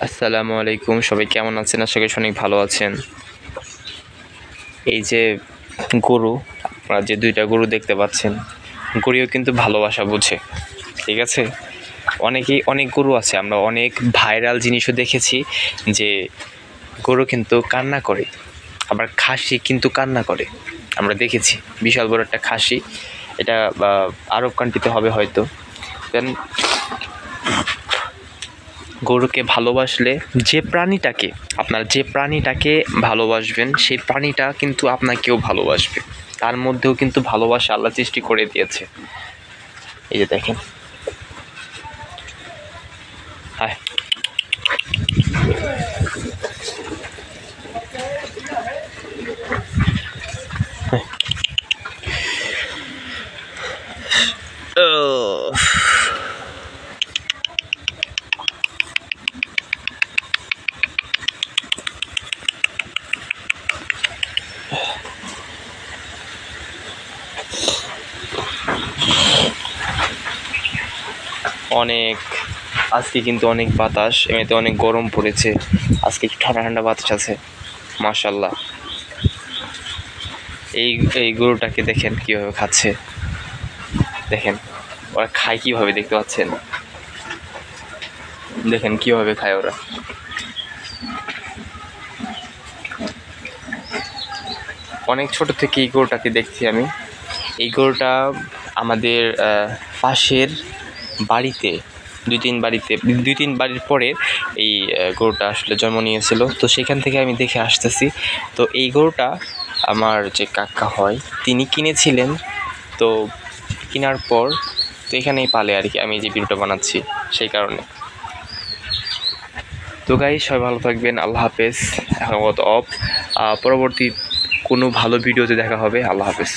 আসসালামু আলাইকুম, সবাই কেমন আছেন? আশা করি অনেক ভালো আছেন। এই যে গরু, আপনারা যে দুইটা গরু দেখতে পাচ্ছেন, গরুও কিন্তু ভালোবাসা বোঝে, ঠিক আছে? অনেক গরু আছে, আমরা অনেক ভাইরাল জিনিসও দেখেছি যে গরু কিন্তু কান্না করে, আবার খাসি কিন্তু কান্না করে। আমরা দেখেছি বিশাল বড় একটা খাসি, এটা আরব কান্ট্রিতে হবে হয়তো। দেন গরুকে ভালোবাসলে আপনার যে প্রাণীটাকে ভালোবাসবেন সেই প্রাণীটা কিন্তু আপনাকেও ভালোবাসবে। তার মধ্যেও কিন্তু ভালোবাসা আল্লাহ সৃষ্টি করে দিয়েছে। এই যে দেখেন, হায় আজকে কিন্তু অনেক বাতাস, এমনিতে অনেক গরম পড়েছে, আজকে একটু ঠান্ডা ঠান্ডা বাতাস আছে, মাশাআল্লাহ। এই গরুটাকে দেখেন কীভাবে খাচ্ছে, দেখেন ওরা খায় কীভাবে, দেখতে পাচ্ছেন? দেখেন কীভাবে খায় ওরা। অনেক ছোট থেকে এই গরুটাকে দেখছি আমি। এই গরুটা আমাদের পাশের বাড়িতে দুই তিন বাড়ির পরে এই গরুটা আসলে জন্ম নিয়েছিল। তো সেখান থেকে আমি দেখে আসতেছি। তো এই গরুটা আমার যে কাকা হয় তিনি কিনেছিলেন, তো কেনার পর তো এখানেই পালে আর কি, আমি যে ভিডিওটা বানাচ্ছি সেই কারণে। তো গাইস, সবাই ভালো থাকবেন, আল্লাহ হাফেজ। এখন অফ, পরবর্তী কোনো ভালো ভিডিওতে দেখা হবে। আল্লাহ হাফেজ।